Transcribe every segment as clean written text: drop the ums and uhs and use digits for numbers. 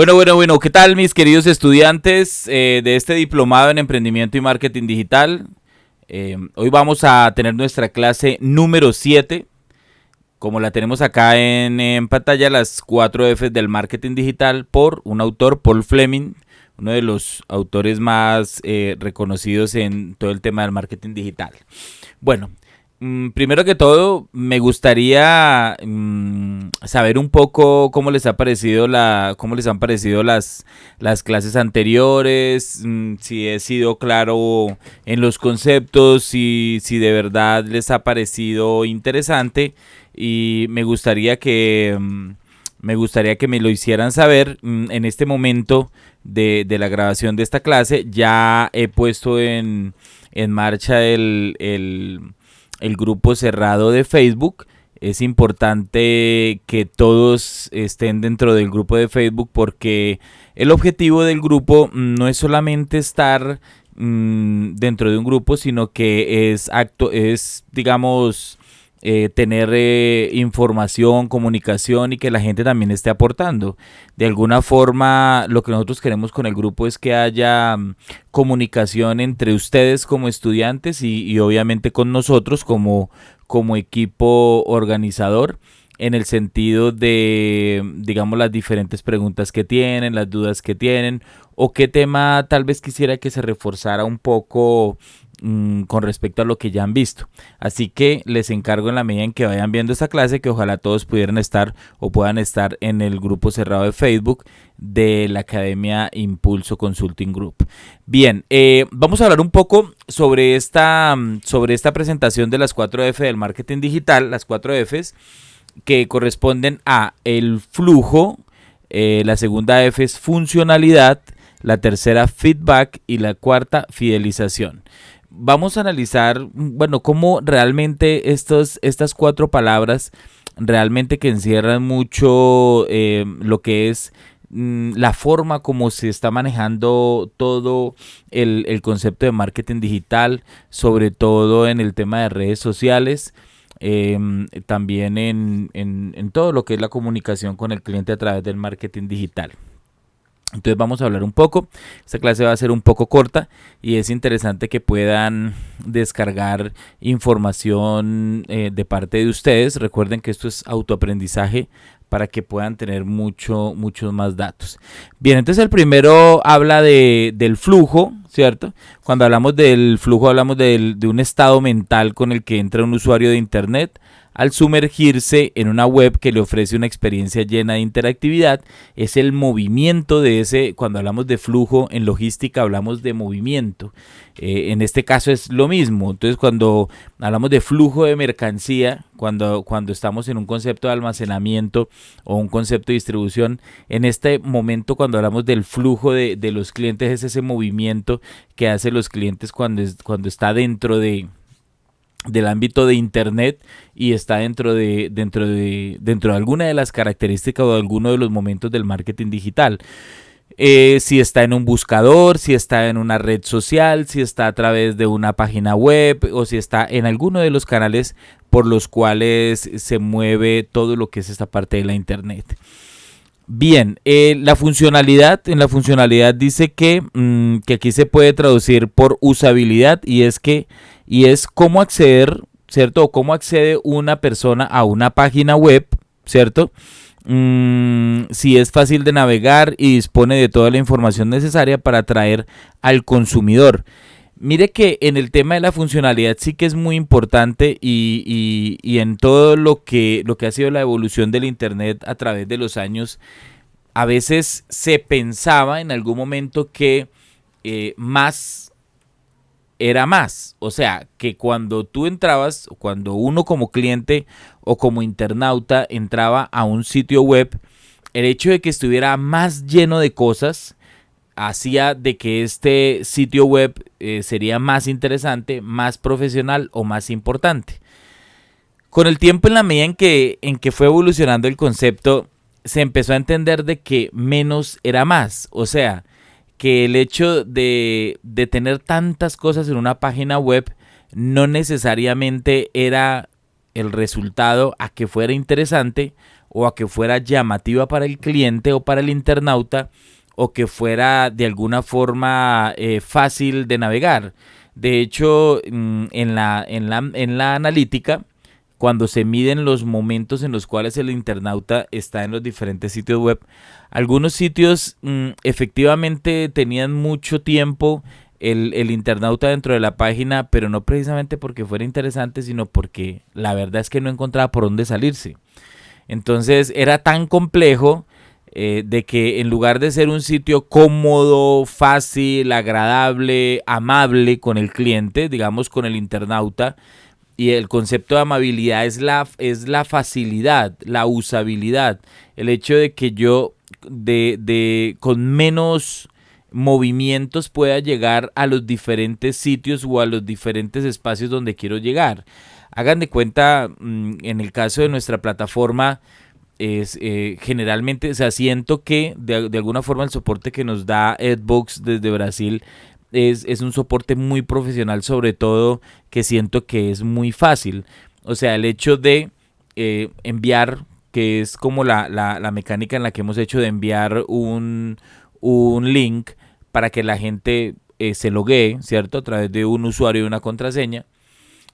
Bueno, ¿qué tal mis queridos estudiantes de este diplomado en emprendimiento y marketing digital? Hoy vamos a tener nuestra clase número 7, como la tenemos acá en pantalla, las 4 Fs del marketing digital, por un autor, Paul Fleming, uno de los autores más reconocidos en todo el tema del marketing digital. Bueno, primero que todo, me gustaría saber un poco cómo les han parecido las clases anteriores, si he sido claro en los conceptos, si de verdad les ha parecido interesante, y me gustaría que me lo hicieran saber. En este momento de la grabación de esta clase ya he puesto en marcha el grupo cerrado de Facebook. Es importante que todos estén dentro del grupo de Facebook, porque el objetivo del grupo no es solamente estar dentro de un grupo, sino que digamos, tener información, comunicación, y que la gente también esté aportando. De alguna forma, lo que nosotros queremos con el grupo es que haya comunicación entre ustedes como estudiantes y obviamente con nosotros como equipo organizador, en el sentido de, digamos, las diferentes preguntas que tienen, las dudas que tienen, o qué tema tal vez quisiera que se reforzara un poco con respecto a lo que ya han visto. Así que les encargo, en la medida en que vayan viendo esta clase, que ojalá todos pudieran estar o puedan estar en el grupo cerrado de Facebook de la Academia Impulso Consulting Group. Bien, vamos a hablar un poco sobre esta presentación de las 4 F del marketing digital, las 4 Fs que corresponden a el flujo, la segunda F es funcionalidad, la tercera feedback y la cuarta fidelización. Vamos a analizar, bueno, cómo realmente estas 4 palabras realmente que encierran mucho lo que es la forma como se está manejando todo el concepto de marketing digital, sobre todo en el tema de redes sociales. También en todo lo que es la comunicación con el cliente a través del marketing digital. Entonces vamos a hablar un poco. Esta clase va a ser un poco corta y es interesante que puedan descargar información de parte de ustedes. Recuerden que esto es autoaprendizaje para que puedan tener muchos más datos. Bien, entonces el primero habla del flujo, ¿cierto? Cuando hablamos del flujo hablamos de un estado mental con el que entra un usuario de internet al sumergirse en una web que le ofrece una experiencia llena de interactividad. Es el movimiento de ese. Cuando hablamos de flujo en logística hablamos de movimiento. En este caso es lo mismo. Entonces, cuando hablamos de flujo de mercancía, cuando estamos en un concepto de almacenamiento o un concepto de distribución, en este momento cuando hablamos del flujo de los clientes, es ese movimiento que hacen los clientes cuando está dentro del ámbito de internet y está dentro de alguna de las características o de alguno de los momentos del marketing digital. Si está en un buscador, si está en una red social, si está a través de una página web, o si está en alguno de los canales por los cuales se mueve todo lo que es esta parte de la internet. Bien, en la funcionalidad dice que aquí se puede traducir por usabilidad, y es cómo acceder, ¿cierto? O cómo accede una persona a una página web, ¿cierto? Si es fácil de navegar y dispone de toda la información necesaria para atraer al consumidor. Mire que en el tema de la funcionalidad sí que es muy importante, y en todo lo que ha sido la evolución del internet a través de los años, a veces se pensaba en algún momento que más era más. O sea, que cuando tú entrabas, cuando uno como cliente o como internauta entraba a un sitio web, el hecho de que estuviera más lleno de cosas hacía de que este sitio web sería más interesante, más profesional o más importante. Con el tiempo, en la medida en que fue evolucionando el concepto, se empezó a entender de que menos era más. O sea, que el hecho de tener tantas cosas en una página web no necesariamente era el resultado a que fuera interesante o a que fuera llamativa para el cliente o para el internauta, o que fuera de alguna forma fácil de navegar. De hecho, en la analítica, cuando se miden los momentos en los cuales el internauta está en los diferentes sitios web, algunos sitios efectivamente tenían mucho tiempo el internauta dentro de la página, pero no precisamente porque fuera interesante, sino porque la verdad es que no encontraba por dónde salirse. Entonces era tan complejo de que en lugar de ser un sitio cómodo, fácil, agradable, amable con el cliente, digamos con el internauta, y el concepto de amabilidad es la facilidad, la usabilidad, el hecho de que yo con menos movimientos pueda llegar a los diferentes sitios o a los diferentes espacios donde quiero llegar. Hagan de cuenta, en el caso de nuestra plataforma, es generalmente, o sea, siento que de alguna forma el soporte que nos da Edbox desde Brasil es un soporte muy profesional, sobre todo que siento que es muy fácil. O sea, el hecho de enviar, que es como la mecánica en la que hemos hecho de enviar un link para que la gente se loguee, ¿cierto? A través de un usuario y una contraseña.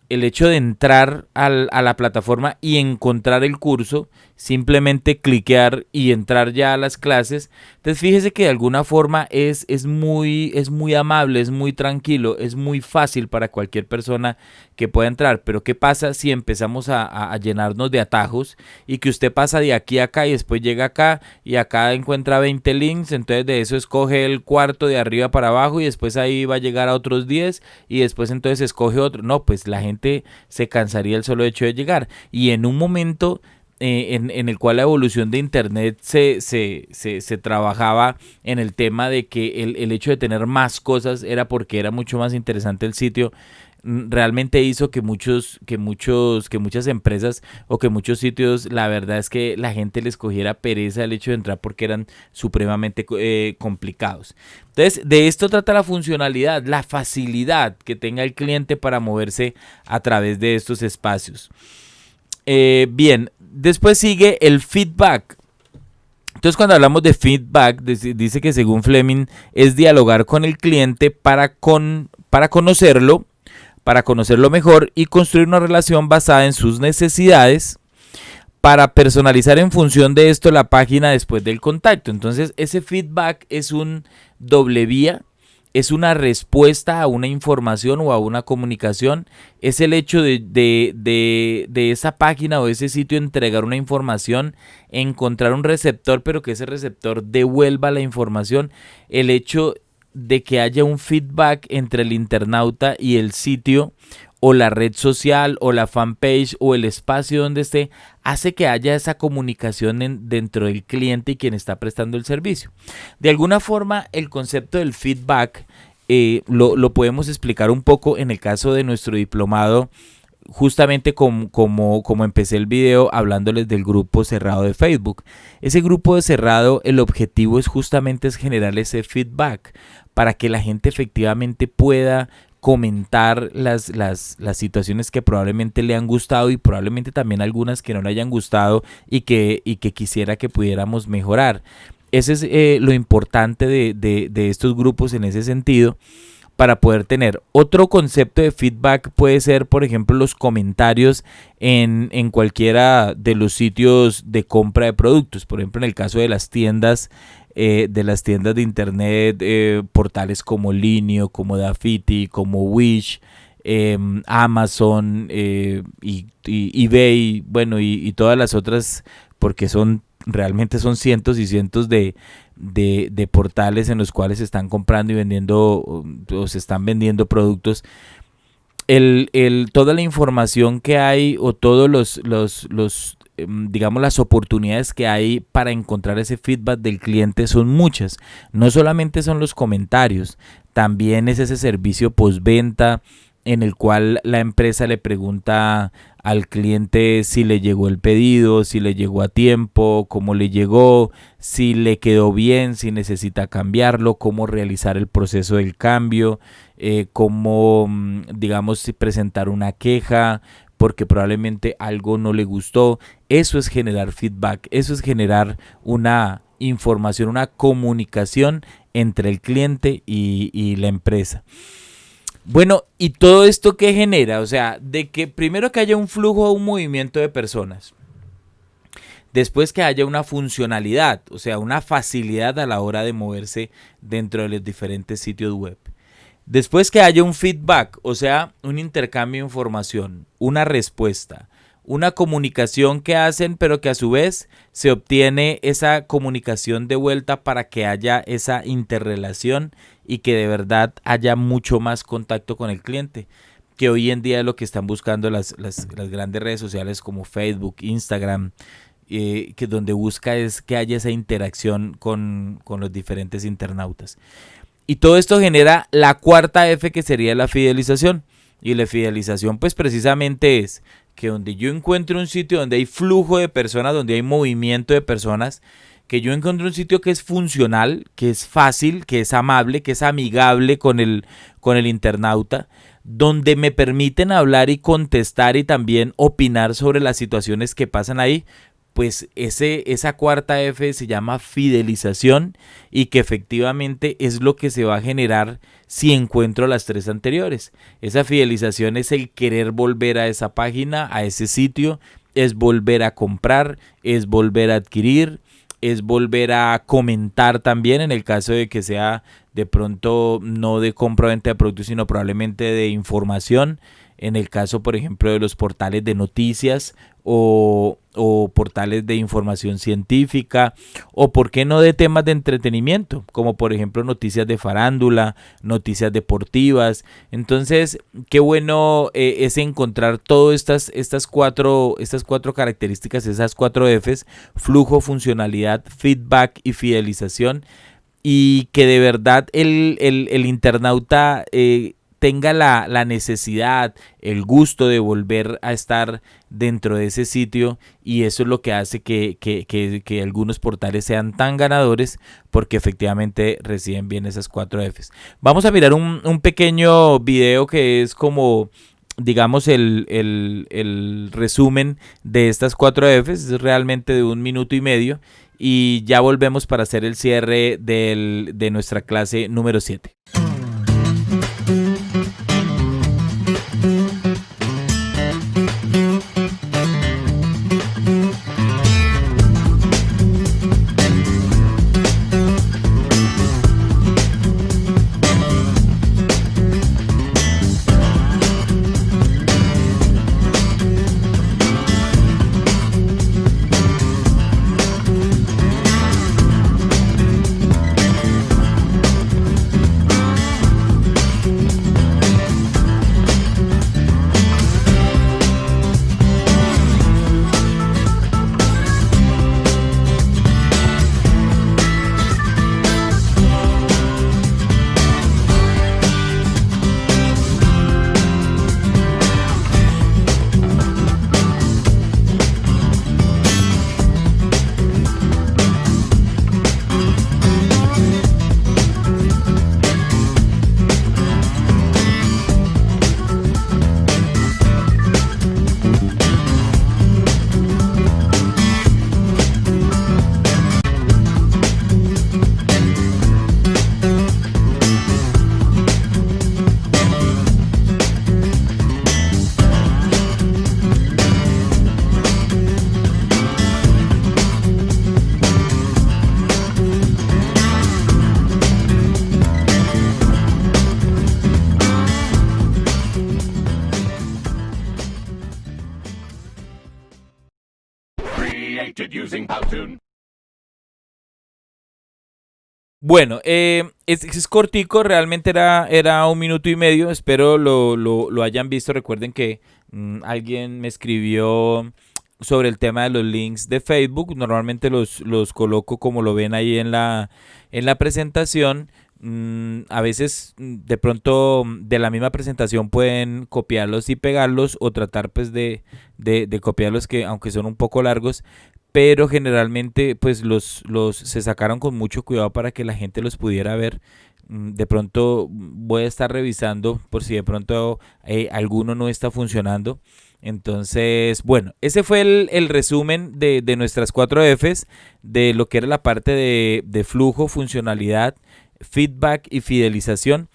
El hecho de entrar a la plataforma y encontrar el curso, simplemente cliquear y entrar ya a las clases. Entonces fíjese que de alguna forma es muy amable, es muy tranquilo, es muy fácil para cualquier persona que pueda entrar. Pero ¿qué pasa si empezamos a llenarnos de atajos y que usted pasa de aquí a acá y después llega acá y acá encuentra 20 links? Entonces de eso escoge el cuarto de arriba para abajo y después ahí va a llegar a otros 10 y después entonces escoge otro. No, pues la gente se cansaría el solo hecho de llegar. Y en un momento en el cual la evolución de Internet se trabajaba en el tema de que el hecho de tener más cosas era porque era mucho más interesante el sitio, realmente hizo que muchas empresas o que muchos sitios, la verdad es que la gente les cogiera pereza el hecho de entrar porque eran supremamente complicados. Entonces, de esto trata la funcionalidad, la facilidad que tenga el cliente para moverse a través de estos espacios. Bien, después sigue el feedback. Entonces, cuando hablamos de feedback, dice que según Fleming es dialogar con el cliente para conocerlo mejor y construir una relación basada en sus necesidades para personalizar en función de esto la página después del contacto. Entonces, ese feedback es un doble vía. Es una respuesta a una información o a una comunicación. Es el hecho de esa página o ese sitio entregar una información, encontrar un receptor, pero que ese receptor devuelva la información. El hecho de que haya un feedback entre el internauta y el sitio o la red social o la fanpage o el espacio donde esté, hace que haya esa comunicación dentro del cliente y quien está prestando el servicio. De alguna forma, el concepto del feedback lo podemos explicar un poco en el caso de nuestro diplomado, justamente como empecé el video hablándoles del grupo cerrado de Facebook. Ese grupo de cerrado, el objetivo es justamente generar ese feedback para que la gente efectivamente pueda comentar las situaciones que probablemente le han gustado y probablemente también algunas que no le hayan gustado y que quisiera que pudiéramos mejorar. Ese es lo importante de estos grupos en ese sentido, para poder tener. Otro concepto de feedback puede ser, por ejemplo, los comentarios en cualquiera de los sitios de compra de productos. Por ejemplo, en el caso de las tiendas de internet, portales como Linio, como Dafiti, como Wish, Amazon y eBay, bueno, y todas las otras, porque realmente son cientos y cientos de portales en los cuales se están comprando y vendiendo o se están vendiendo productos. Toda la información que hay o todos los digamos, las oportunidades que hay para encontrar ese feedback del cliente son muchas. No solamente son los comentarios, también es ese servicio postventa en el cual la empresa le pregunta al cliente si le llegó el pedido, si le llegó a tiempo, cómo le llegó, si le quedó bien, si necesita cambiarlo, cómo realizar el proceso del cambio, cómo, digamos, presentar una queja, porque probablemente algo no le gustó. Eso es generar feedback, eso es generar una información, una comunicación entre el cliente y la empresa. Bueno, ¿y todo esto qué genera? O sea, de que primero que haya un flujo, un movimiento de personas. Después que haya una funcionalidad, o sea, una facilidad a la hora de moverse dentro de los diferentes sitios web. Después que haya un feedback, o sea, un intercambio de información, una respuesta, una comunicación que hacen, pero que a su vez se obtiene esa comunicación de vuelta para que haya esa interrelación y que de verdad haya mucho más contacto con el cliente, que hoy en día es lo que están buscando las grandes redes sociales como Facebook, Instagram, que donde busca es que haya esa interacción con los diferentes internautas. Y todo esto genera la cuarta F, que sería la fidelización. Y la fidelización pues precisamente es que donde yo encuentre un sitio donde hay flujo de personas, donde hay movimiento de personas, que yo encuentre un sitio que es funcional, que es fácil, que es amable, que es amigable con el internauta, donde me permiten hablar y contestar y también opinar sobre las situaciones que pasan ahí, pues esa cuarta F se llama fidelización, y que efectivamente es lo que se va a generar si encuentro las tres anteriores. Esa fidelización es el querer volver a esa página, a ese sitio, es volver a comprar, es volver a adquirir, es volver a comentar también en el caso de que sea de pronto no de compra o venta de productos, sino probablemente de información. En el caso, por ejemplo, de los portales de noticias o portales de información científica, o por qué no de temas de entretenimiento, como por ejemplo noticias de farándula, noticias deportivas. Entonces, qué bueno es encontrar todas estas cuatro características, esas cuatro Fs: flujo, funcionalidad, feedback y fidelización, y que de verdad el internauta tenga la necesidad, el gusto de volver a estar dentro de ese sitio, y eso es lo que hace que algunos portales sean tan ganadores, porque efectivamente reciben bien esas cuatro Fs. Vamos a mirar un pequeño video que es como, digamos, el resumen de estas cuatro Fs, es realmente de 1 minuto y medio, y ya volvemos para hacer el cierre de nuestra clase número 7. Bueno, es cortico, realmente era 1 minuto y medio, espero lo hayan visto. Recuerden que alguien me escribió sobre el tema de los links de Facebook. Normalmente los coloco como lo ven ahí en la presentación. A veces de pronto de la misma presentación pueden copiarlos y pegarlos, o tratar pues de copiarlos, que aunque son un poco largos, pero generalmente pues los se sacaron con mucho cuidado para que la gente los pudiera ver. De pronto voy a estar revisando por si de pronto alguno no está funcionando. Entonces, bueno, ese fue el resumen de nuestras 4 Fs, de lo que era la parte de flujo, funcionalidad, feedback y fidelización.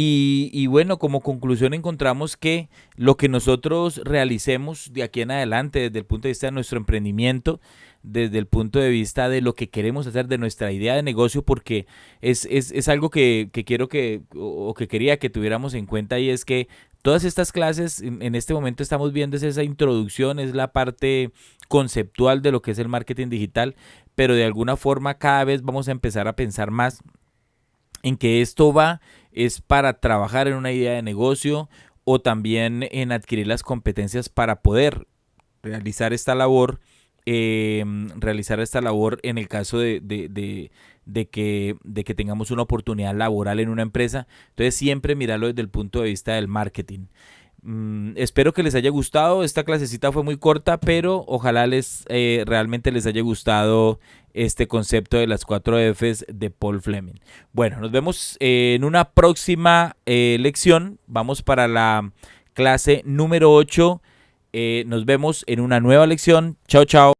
Y bueno, como conclusión encontramos que lo que nosotros realicemos de aquí en adelante, desde el punto de vista de nuestro emprendimiento, desde el punto de vista de lo que queremos hacer, de nuestra idea de negocio, porque es algo que quiero o que quería que tuviéramos en cuenta, y es que todas estas clases en este momento estamos viendo es esa introducción, es la parte conceptual de lo que es el marketing digital, pero de alguna forma cada vez vamos a empezar a pensar más en que esto es para trabajar en una idea de negocio o también en adquirir las competencias para poder realizar esta labor, en el caso de que tengamos una oportunidad laboral en una empresa. Entonces siempre mirarlo desde el punto de vista del marketing. Espero que les haya gustado. Esta clasecita fue muy corta, pero ojalá realmente les haya gustado este concepto de las 4 Fs de Paul Fleming. Bueno, nos vemos en una próxima lección. Vamos para la clase número 8. Nos vemos en una nueva lección. Chao, chao.